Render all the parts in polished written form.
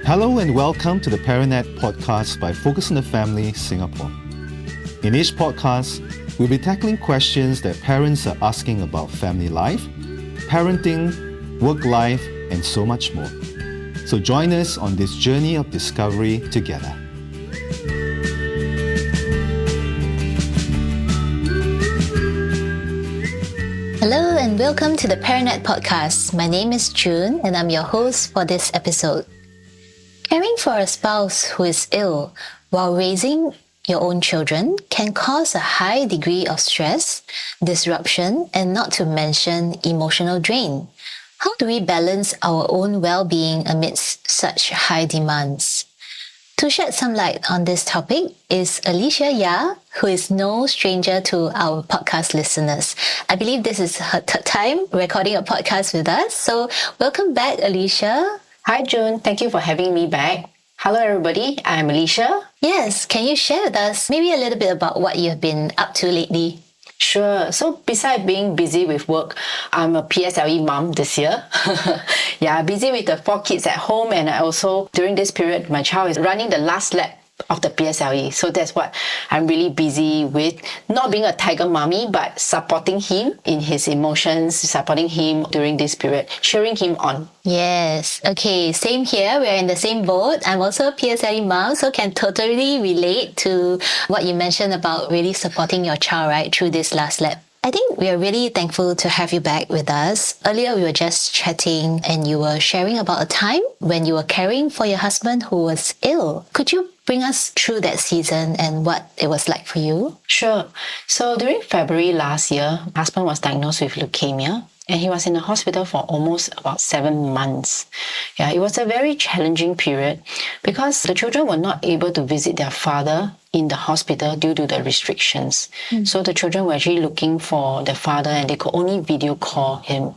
Hello and welcome to the ParentNet podcast by Focus on the Family Singapore. In each podcast, we'll be tackling questions that parents are asking about family life, parenting, work life, and so much more. So join us on this journey of discovery together. Hello and welcome to the ParentNet podcast. My name is June and I'm your host for this episode. Caring for a spouse who is ill while raising your own children can cause a high degree of stress, disruption, and not to mention emotional drain. How do we balance our own well-being amidst such high demands? To shed some light on this topic is Alicia Yah, who is no stranger to our podcast listeners. I believe this is her third time recording a podcast with us. So welcome back, Alicia. Hi June, thank you for having me back. Hello everybody, I'm Alicia. Yes, can you share with us maybe a little bit about what you've been up to lately? Sure. So besides being busy with work, I'm a PSLE mom this year. Busy with the 4 kids at home, and I also, during this period, my child is running the last lap of the PSLE. So that's what I'm really busy with. Not being a tiger mommy, but supporting him in his emotions, supporting him during this period, cheering him on. Yes. Okay. Same here. We're in the same boat. I'm also a PSLE mom, so can totally relate to what you mentioned about really supporting your child, right, through this last lap. I think we are really thankful to have you back with us. Earlier, we were just chatting and you were sharing about a time when you were caring for your husband who was ill. Could you bring us through that season and what it was like for you? Sure. So during February last year, my husband was diagnosed with leukemia. And he was in the hospital for almost about 7 months. It was a very challenging period because the children were not able to visit their father in the hospital due to the restrictions. So the children were actually looking for the father and they could only video call him.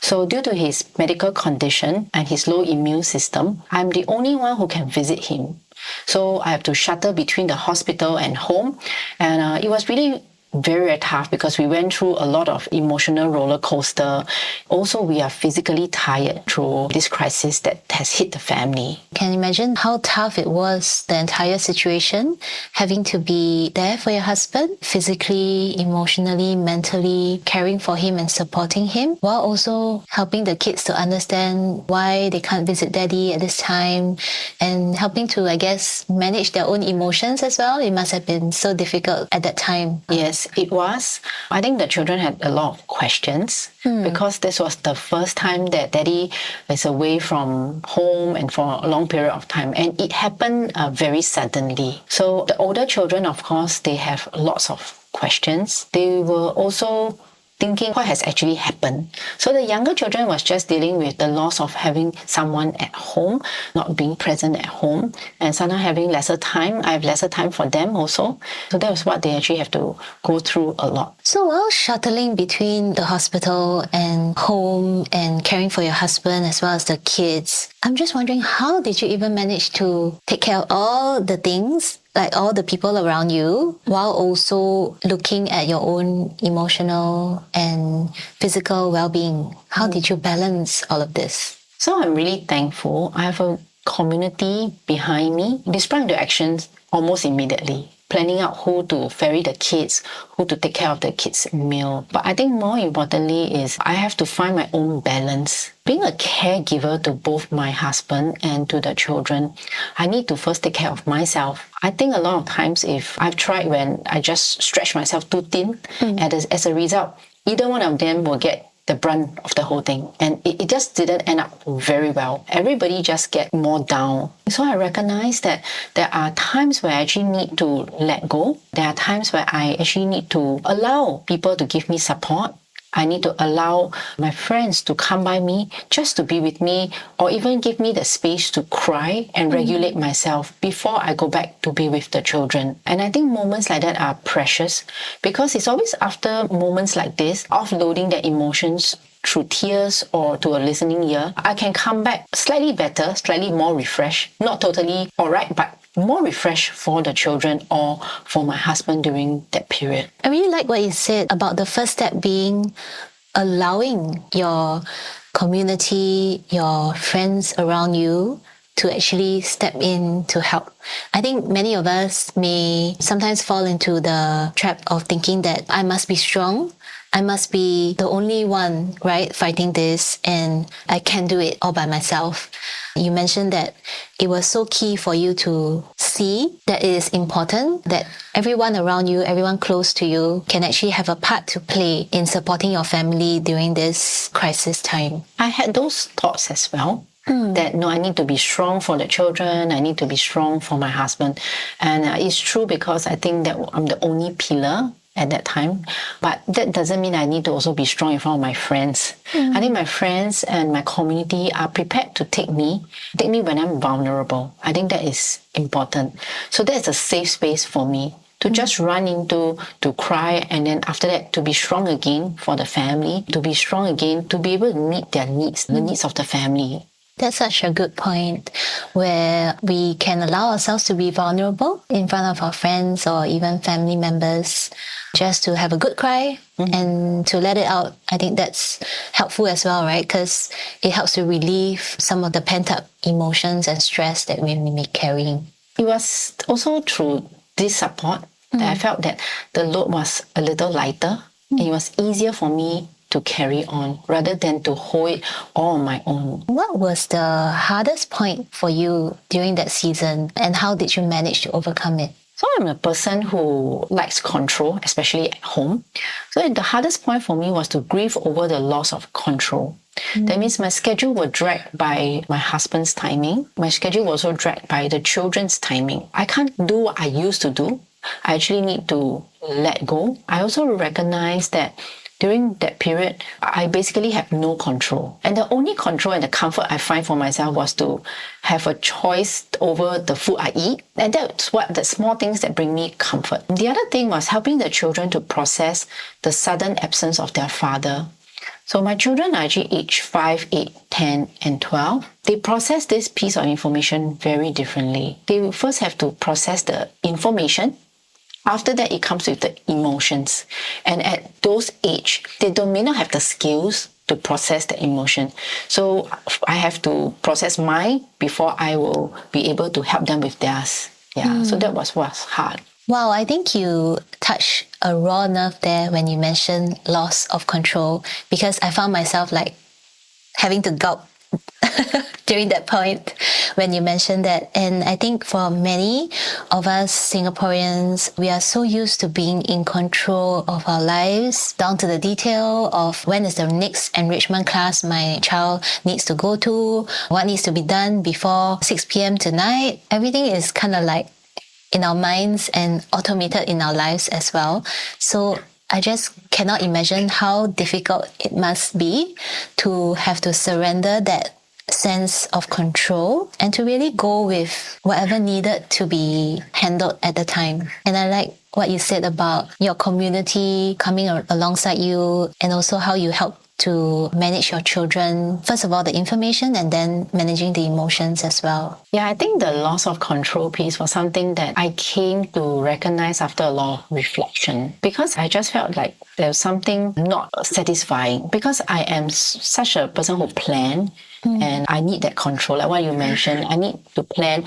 So due to his medical condition and his low immune system, I'm the only one who can visit him. So I have to shuttle between the hospital and home. And it was really very tough because we went through a lot of emotional roller coaster. Also, we are physically tired through this crisis that has hit the family. Can you imagine how tough it was, the entire situation, having to be there for your husband, physically, emotionally, mentally, caring for him and supporting him, while also helping the kids to understand why they can't visit daddy at this time and helping to, I guess, manage their own emotions as well. It must have been so difficult at that time. Yes, it was. I think the children had a lot of questions because this was the first time that daddy is away from home and for a long period of time. And it happened very suddenly. So the older children, of course, they have lots of questions. They were also thinking what has actually happened. So the younger children was just dealing with the loss of having someone at home, not being present at home, and sometimes having lesser time. I have lesser time for them also. So that was what they actually have to go through a lot. So while shuttling between the hospital and home and caring for your husband as well as the kids, I'm just wondering, how did you even manage to take care of all the things, like all the people around you, while also looking at your own emotional and physical well-being? How did you balance all of this? So I'm really thankful. I have a community behind me. They sprang into actions almost immediately, planning out who to ferry the kids, who to take care of the kids' meal. But I think more importantly is I have to find my own balance. Being a caregiver to both my husband and to the children, I need to first take care of myself. I think a lot of times if I've tried when I just stretch myself too thin, and as a result, either one of them will get the brunt of the whole thing. And it just didn't end up very well. Everybody just get more down. So I recognize that there are times where I actually need to let go. There are times where I actually need to allow people to give me support. I need to allow my friends to come by me just to be with me, or even give me the space to cry and regulate myself before I go back to be with the children. And I think moments like that are precious because it's always after moments like this, offloading their emotions through tears or to a listening ear, I can come back slightly better, slightly more refreshed, not totally all right, but more refreshed for the children or for my husband during that period. I really like what you said about the first step being allowing your community, your friends around you to actually step in to help. I think many of us may sometimes fall into the trap of thinking that I must be strong, I must be the only one, right, fighting this, and I can't do it all by myself. You mentioned that it was so key for you to see that it is important that everyone around you, everyone close to you can actually have a part to play in supporting your family during this crisis time. I had those thoughts as well. That no, I need to be strong for the children, I need to be strong for my husband. And it's true because I think that I'm the only pillar at that time. But that doesn't mean I need to also be strong in front of my friends. I think my friends and my community are prepared to take me when I'm vulnerable. I think that is important. So that's a safe space for me to just run into, to cry, and then after that to be strong again for the family, to be strong again, to be able to meet their needs, the needs of the family. That's such a good point where we can allow ourselves to be vulnerable in front of our friends or even family members, just to have a good cry and to let it out. I think that's helpful as well, right? Because it helps to relieve some of the pent-up emotions and stress that we may be carrying. It was also through this support that I felt that the load was a little lighter and it was easier for me to carry on rather than to hold it all on my own. What was the hardest point for you during that season, and how did you manage to overcome it? So I'm a person who likes control, especially at home. So the hardest point for me was to grieve over the loss of control. That means my schedule was dragged by my husband's timing. My schedule was also dragged by the children's timing. I can't do what I used to do. I actually need to let go. I also recognize that during that period, I basically have no control. And the only control and the comfort I find for myself was to have a choice over the food I eat. And that's what the small things that bring me comfort. The other thing was helping the children to process the sudden absence of their father. So my children are actually aged 5, 8, 10, and 12. They process this piece of information very differently. They will first have to process the information. After that, it comes with the emotions. And at those age, they may not have the skills to process the emotion. So I have to process mine before I will be able to help them with theirs. So that was what's hard. Wow, I think you touched a raw nerve there when you mentioned loss of control, because I found myself like having to gulp during that point when you mentioned that. And I think for many of us Singaporeans, we are so used to being in control of our lives, down to the detail of when is the next enrichment class my child needs to go to, what needs to be done before 6 p.m. tonight. Everything is kind of like in our minds and automated in our lives as well. So I just cannot imagine how difficult it must be to have to surrender that sense of control and to really go with whatever needed to be handled at the time. And I like what you said about your community coming alongside you, and also how you help to manage your children. First of all, the information, and then managing the emotions as well. Yeah, I think the loss of control piece was something that I came to recognize after a lot of reflection, because I just felt like there was something not satisfying, because I am such a person who plans and I need that control. Like what you mentioned, I need to plan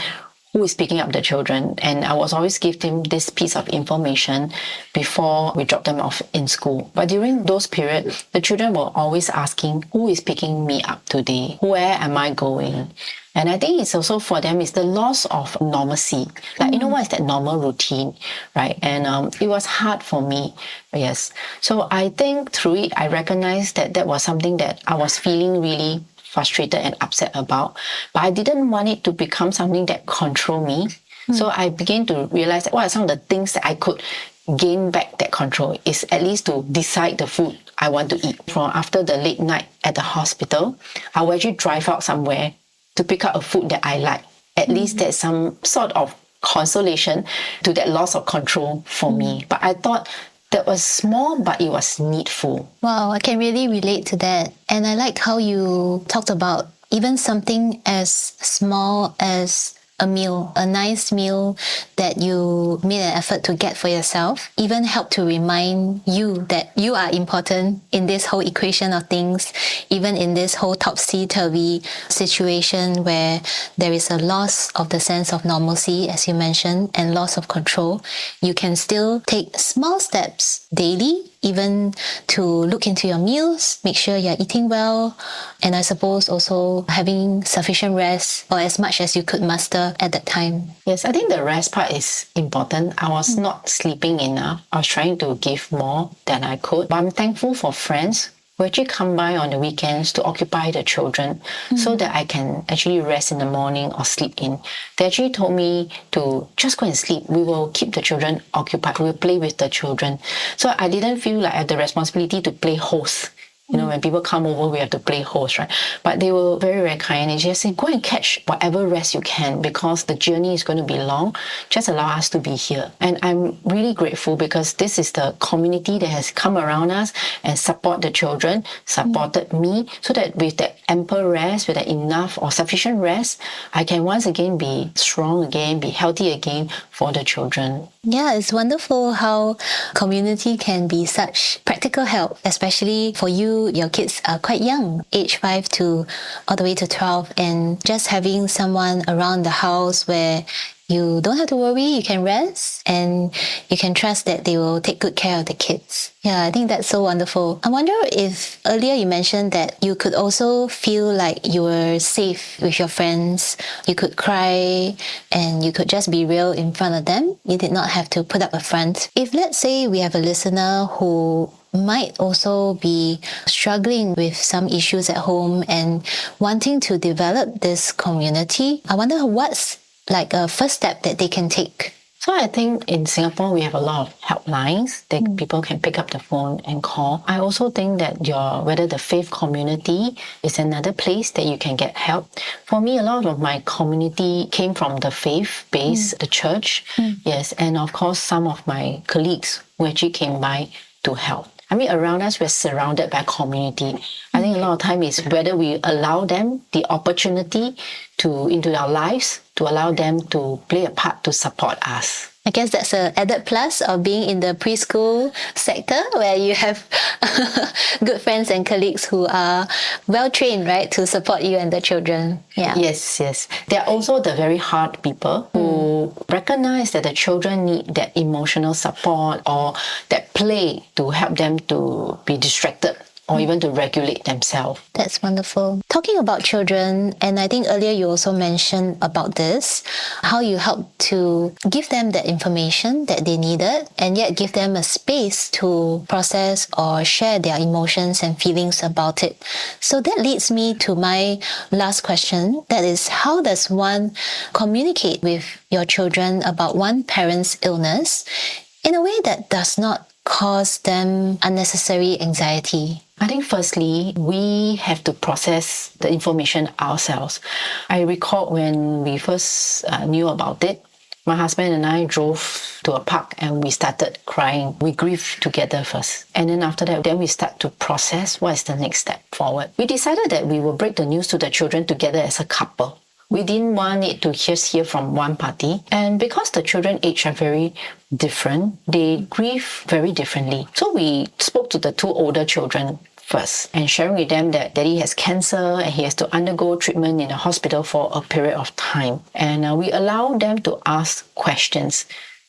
who is picking up the children, and I was always give them this piece of information before we drop them off in school. But during those periods, the children were always asking, who is picking me up today? Where am I going? And I think it's also for them, it's the loss of normalcy. Like, you know, what is that normal routine, right? And it was hard for me, yes. So I think through it, I recognized that that was something that I was feeling really frustrated and upset about, but I didn't want it to become something that control me. So I began to realize that what are some of the things that I could gain back that control is at least to decide the food I want to eat. From after the late night at the hospital, I will actually drive out somewhere to pick up a food that I like. At least there's some sort of consolation to that loss of control for me. But I thought that was small, but it was needful. Wow, I can really relate to that. And I liked how you talked about even something as small as a meal, a nice meal that you made an effort to get for yourself, even help to remind you that you are important in this whole equation of things, even in this whole topsy-turvy situation where there is a loss of the sense of normalcy, as you mentioned, and loss of control. You can still take small steps daily, even to look into your meals, make sure you're eating well, and I suppose also having sufficient rest or as much as you could muster at that time. Yes, I think the rest part is important. I was not sleeping enough. I was trying to give more than I could. But I'm thankful for friends who actually come by on the weekends to occupy the children so that I can actually rest in the morning or sleep in. They actually told me to just go and sleep. We will keep the children occupied. We will play with the children. So I didn't feel like I had the responsibility to play host. You know, when people come over, we have to play host, right? But they were very, very kind. And just said, go and catch whatever rest you can because the journey is going to be long. Just allow us to be here. And I'm really grateful because this is the community that has come around us and support the children, supported me, so that with that ample rest, with that enough or sufficient rest, I can once again be strong again, be healthy again for the children. Yeah, it's wonderful how community can be such practical help, especially for you. Your kids are quite young, age 5 to all the way to 12, and just having someone around the house where you don't have to worry, you can rest, and you can trust that they will take good care of the kids. Yeah, I think that's so wonderful. I wonder if earlier you mentioned that you could also feel like you were safe with your friends. You could cry and you could just be real in front of them. You did not have to put up a front. If let's say we have a listener who might also be struggling with some issues at home and wanting to develop this community, I wonder what's like a first step that they can take. So I think in Singapore, we have a lot of helplines that people can pick up the phone and call. I also think that whether the faith community is another place that you can get help. For me, a lot of my community came from the faith base, the church. Yes. And of course, some of my colleagues who actually came by to help. I mean, around us, we're surrounded by community. I think a lot of time is whether we allow them the opportunity into our lives, to allow them to play a part to support us. I guess that's an added plus of being in the preschool sector where you have good friends and colleagues who are well trained, right, to support you and the children. Yeah. Yes, yes. They're also the very hard people who recognize that the children need that emotional support or that play to help them to be distracted or even to regulate themselves. That's wonderful. Talking about children, and I think earlier you also mentioned about this, how you help to give them the information that they needed and yet give them a space to process or share their emotions and feelings about it. So that leads me to my last question. That is, how does one communicate with your children about one parent's illness in a way that does not cause them unnecessary anxiety? I think firstly, we have to process the information ourselves. I recall when we first knew about it, my husband and I drove to a park and we started crying. We grieved together first. And then after that, then we start to process what is the next step forward. We decided that we will break the news to the children together as a couple. We didn't want it to just hear from one party. And because the children age are very different, they grieve very differently. So we spoke to the two older children first and sharing with them that daddy has cancer and he has to undergo treatment in the hospital for a period of time. And we allow them to ask questions.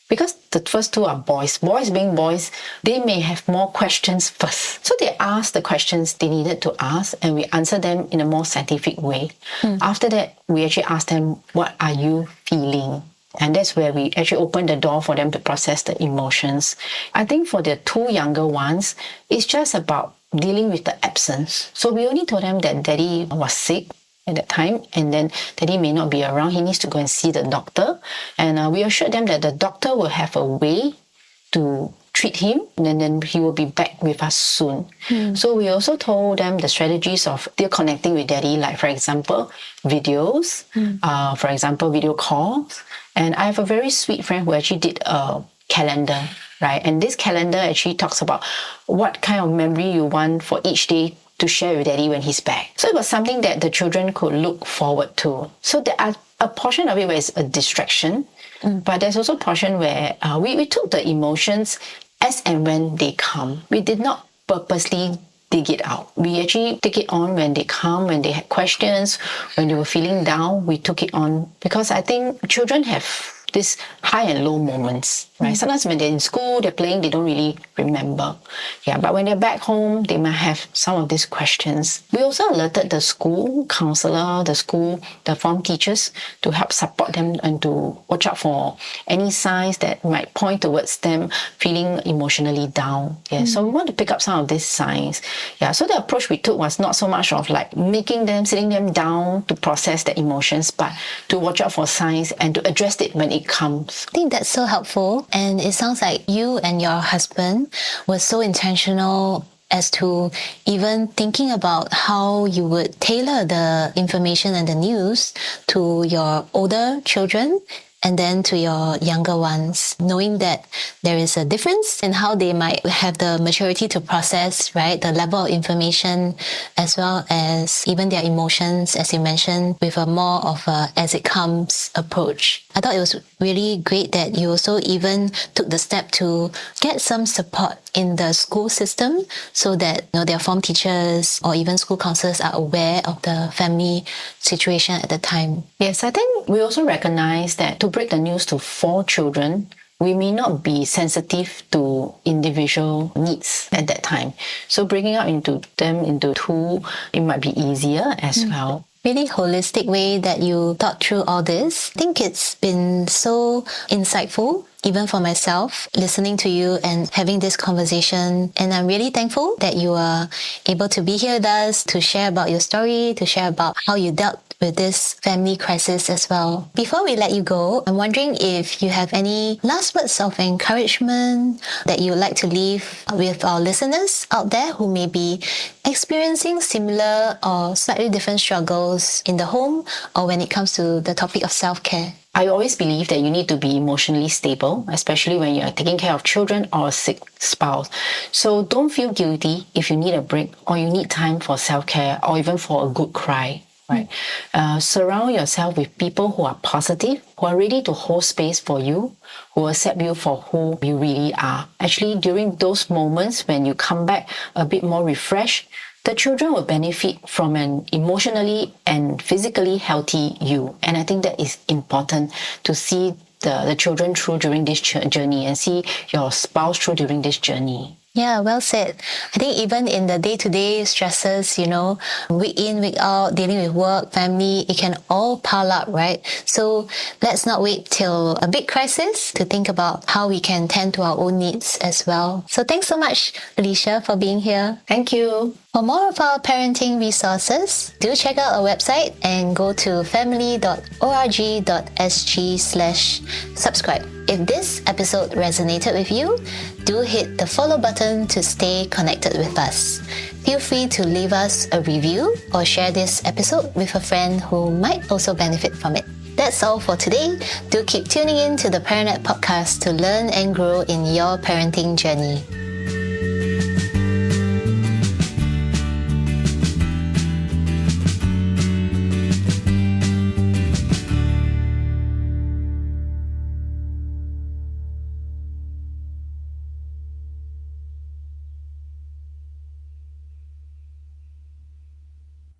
Because the first two are boys. Boys being boys, they may have more questions first. So they asked the questions they needed to ask and we answer them in a more scientific way. After that, we actually asked them, what are you feeling? And that's where we actually open the door for them to process the emotions. I think for the two younger ones, it's just about dealing with the absence. So we only told them that daddy was sick at that time, and then daddy may not be around. He needs to go and see the doctor. And we assured them that the doctor will have a way to treat him, and then he will be back with us soon. So we also told them the strategies of still connecting with daddy, like for example, videos, for example, video calls. And I have a very sweet friend who actually did a calendar, right? And this calendar actually talks about what kind of memory you want for each day to share with daddy when he's back. So it was something that the children could look forward to. So there are a portion of it where it's a distraction, but there's also a portion where we took the emotions as and when they come. We did not purposely dig it out. We actually take it on when they come, when they had questions, when they were feeling down, we took it on. Because I think children have this high and low moments, right? Sometimes when they're in school, they're playing, they don't really remember. Yeah, but when they're back home, they might have some of these questions. We also alerted the school counselor, the form teachers to help support them and to watch out for any signs that might point towards them feeling emotionally down. Yeah, so we want to pick up some of these signs. Yeah, so the approach we took was not so much of like sitting them down to process the emotions, but to watch out for signs and to address it when it comes. I think that's so helpful, and it sounds like you and your husband were so intentional as to even thinking about how you would tailor the information and the news to your older children and then to your younger ones, knowing that there is a difference in how they might have the maturity to process, right, the level of information, as well as even their emotions, as you mentioned, with a more of a as it comes approach. I thought it was really great that you also even took the step to get some support in the school system so that their form teachers or even school counselors are aware of the family situation at the time. Yes, I think we also recognize that to break the news to 4 children, we may not be sensitive to individual needs at that time. So breaking up into 2, it might be easier as well. Really holistic way that you thought through all this. I think it's been so insightful, even for myself, listening to you and having this conversation. And I'm really thankful that you are able to be here with us to share about your story, to share about how you dealt with this family crisis as well. Before we let you go, I'm wondering if you have any last words of encouragement that you would like to leave with our listeners out there who may be experiencing similar or slightly different struggles in the home or when it comes to the topic of self-care. I always believe that you need to be emotionally stable, especially when you're taking care of children or a sick spouse. So don't feel guilty if you need a break or you need time for self-care or even for a good cry. Right. Surround yourself with people who are positive, who are ready to hold space for you, who accept you for who you really are. Actually, during those moments when you come back a bit more refreshed, the children will benefit from an emotionally and physically healthy you. And I think that is important to see the children through during this journey and see your spouse through during this journey. Yeah, well said. I think even in the day-to-day stresses, week in, week out, dealing with work, family, it can all pile up, right? So let's not wait till a big crisis to think about how we can tend to our own needs as well. So thanks so much, Alicia, for being here. Thank you. For more of our parenting resources, do check out our website and go to family.org.sg/subscribe. If this episode resonated with you, do hit the follow button to stay connected with us. Feel free to leave us a review or share this episode with a friend who might also benefit from it. That's all for today. Do keep tuning in to the ParentNet podcast to learn and grow in your parenting journey.